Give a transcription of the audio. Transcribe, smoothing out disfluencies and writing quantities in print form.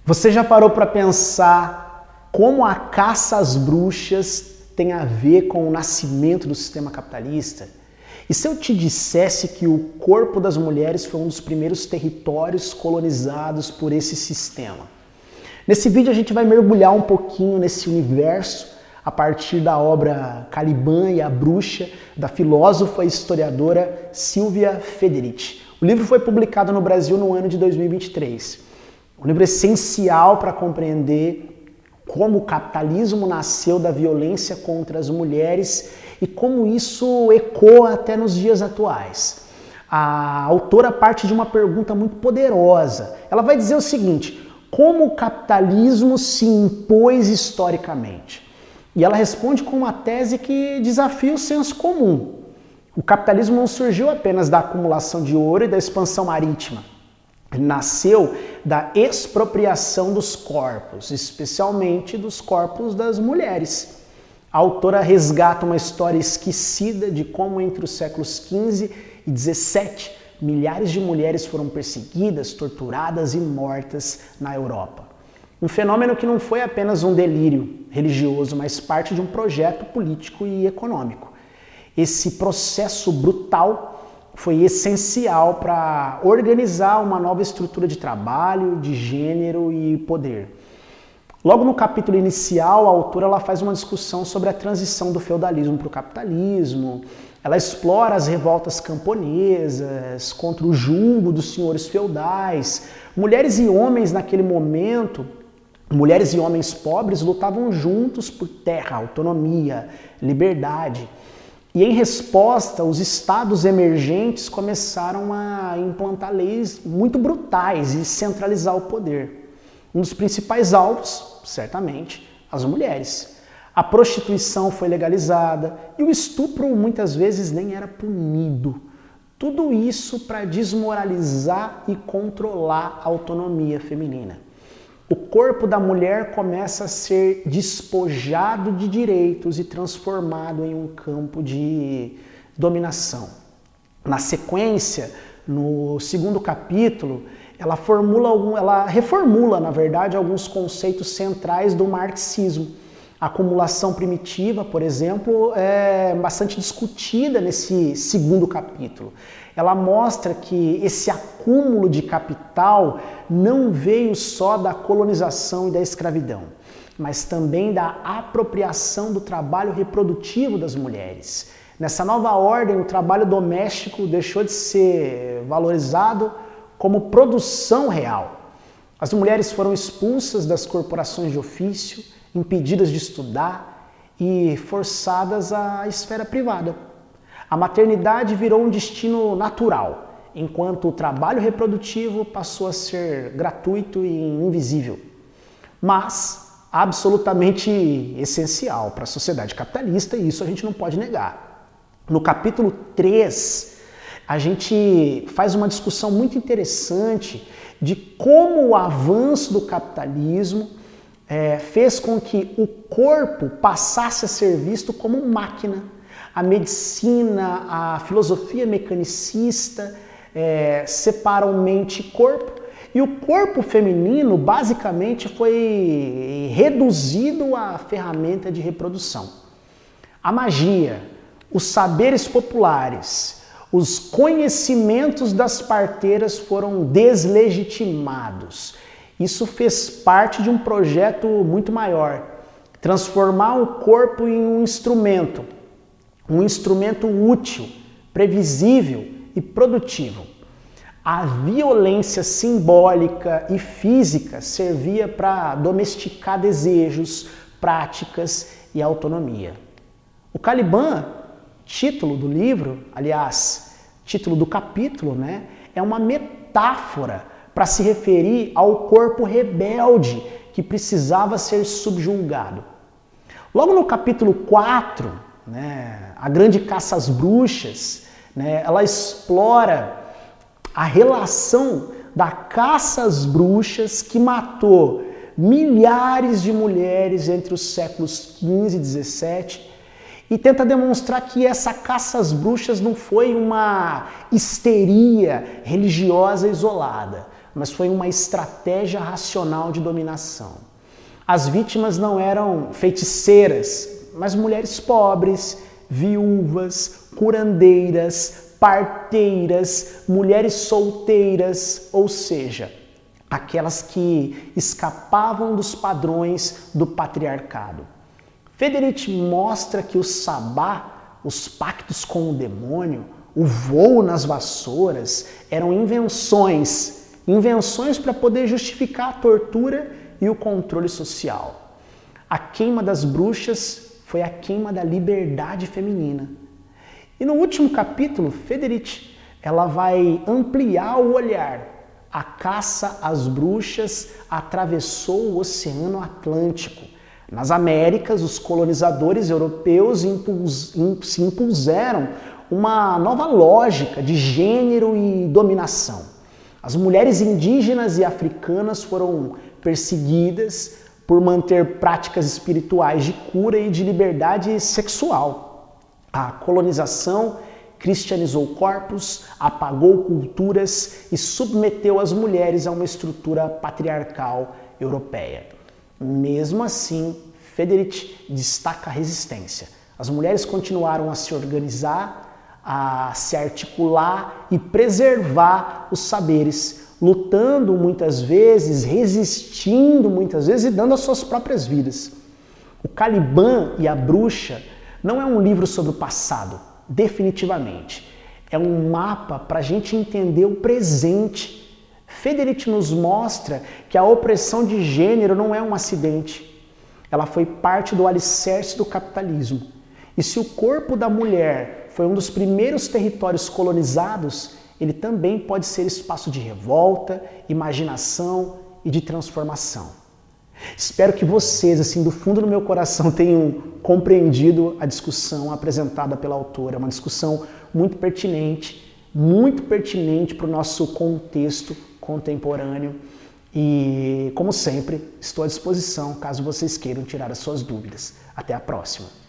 Você já parou para pensar como a caça às bruxas tem a ver com o nascimento do sistema capitalista? E se eu te dissesse que o corpo das mulheres foi um dos primeiros territórios colonizados por esse sistema? Nesse vídeo a gente vai mergulhar um pouquinho nesse universo a partir da obra Caliban e a Bruxa, da filósofa e historiadora Silvia Federici. O livro foi publicado no Brasil no ano de 2023. Um livro essencial para compreender como o capitalismo nasceu da violência contra as mulheres e como isso ecoa até nos dias atuais. A autora parte de uma pergunta muito poderosa. Ela vai dizer o seguinte: como o capitalismo se impôs historicamente? E ela responde com uma tese que desafia o senso comum. O capitalismo não surgiu apenas da acumulação de ouro e da expansão marítima. Ele nasceu da expropriação dos corpos, especialmente dos corpos das mulheres. A autora resgata uma história esquecida de como entre os séculos XV e XVII milhares de mulheres foram perseguidas, torturadas e mortas na Europa. Um fenômeno que não foi apenas um delírio religioso, mas parte de um projeto político e econômico. Esse processo brutal foi essencial para organizar uma nova estrutura de trabalho, de gênero e poder. Logo no capítulo inicial, a autora ela faz uma discussão sobre a transição do feudalismo para o capitalismo. Ela explora as revoltas camponesas contra o jugo dos senhores feudais. Mulheres e homens naquele momento, mulheres e homens pobres lutavam juntos por terra, autonomia, liberdade. E em resposta, os estados emergentes começaram a implantar leis muito brutais e centralizar o poder. Um dos principais alvos, certamente, as mulheres. A prostituição foi legalizada e o estupro muitas vezes nem era punido. Tudo isso para desmoralizar e controlar a autonomia feminina. O corpo da mulher começa a ser despojado de direitos e transformado em um campo de dominação. Na sequência, no segundo capítulo, ela reformula, na verdade, alguns conceitos centrais do marxismo. A acumulação primitiva, por exemplo, é bastante discutida nesse segundo capítulo. Ela mostra que esse acúmulo de capital não veio só da colonização e da escravidão, mas também da apropriação do trabalho reprodutivo das mulheres. Nessa nova ordem, o trabalho doméstico deixou de ser valorizado como produção real. As mulheres foram expulsas das corporações de ofício, impedidas de estudar e forçadas à esfera privada. A maternidade virou um destino natural, enquanto o trabalho reprodutivo passou a ser gratuito e invisível, mas absolutamente essencial para a sociedade capitalista, e isso a gente não pode negar. No capítulo 3, a gente faz uma discussão muito interessante de como o avanço do capitalismo fez com que o corpo passasse a ser visto como máquina. A medicina, a filosofia mecanicista separam mente e corpo. E o corpo feminino, basicamente, foi reduzido à ferramenta de reprodução. A magia, os saberes populares, os conhecimentos das parteiras foram deslegitimados. Isso fez parte de um projeto muito maior. Transformar o corpo em um instrumento útil, previsível e produtivo. A violência simbólica e física servia para domesticar desejos, práticas e autonomia. O Caliban, título do livro, aliás, título do capítulo, é uma metáfora para se referir ao corpo rebelde que precisava ser subjugado. Logo no capítulo 4, a grande caça às bruxas, ela explora a relação da caça às bruxas que matou milhares de mulheres entre os séculos XV e XVII e tenta demonstrar que essa caça às bruxas não foi uma histeria religiosa isolada, mas foi uma estratégia racional de dominação. As vítimas não eram feiticeiras, mas mulheres pobres, viúvas, curandeiras, parteiras, mulheres solteiras, ou seja, aquelas que escapavam dos padrões do patriarcado. Federich mostra que o sabá, os pactos com o demônio, o voo nas vassouras, eram invenções para poder justificar a tortura e o controle social. A queima das bruxas foi a queima da liberdade feminina. E no último capítulo, Federich, ela vai ampliar o olhar. A caça às bruxas atravessou o Oceano Atlântico. Nas Américas, os colonizadores europeus se impuseram uma nova lógica de gênero e dominação. As mulheres indígenas e africanas foram perseguidas por manter práticas espirituais de cura e de liberdade sexual. A colonização cristianizou corpos, apagou culturas e submeteu as mulheres a uma estrutura patriarcal europeia. Mesmo assim, Federich destaca a resistência. As mulheres continuaram a se organizar, a se articular e preservar os saberes, lutando muitas vezes, resistindo muitas vezes e dando as suas próprias vidas. O Caliban e a Bruxa não é um livro sobre o passado, definitivamente. É um mapa para a gente entender o presente. Federich nos mostra que a opressão de gênero não é um acidente. Ela foi parte do alicerce do capitalismo. E se o corpo da mulher foi um dos primeiros territórios colonizados, ele também pode ser espaço de revolta, imaginação e de transformação. Espero que vocês, assim, do fundo do meu coração, tenham compreendido a discussão apresentada pela autora. É uma discussão muito pertinente para o nosso contexto contemporâneo. E, como sempre, estou à disposição caso vocês queiram tirar as suas dúvidas. Até a próxima!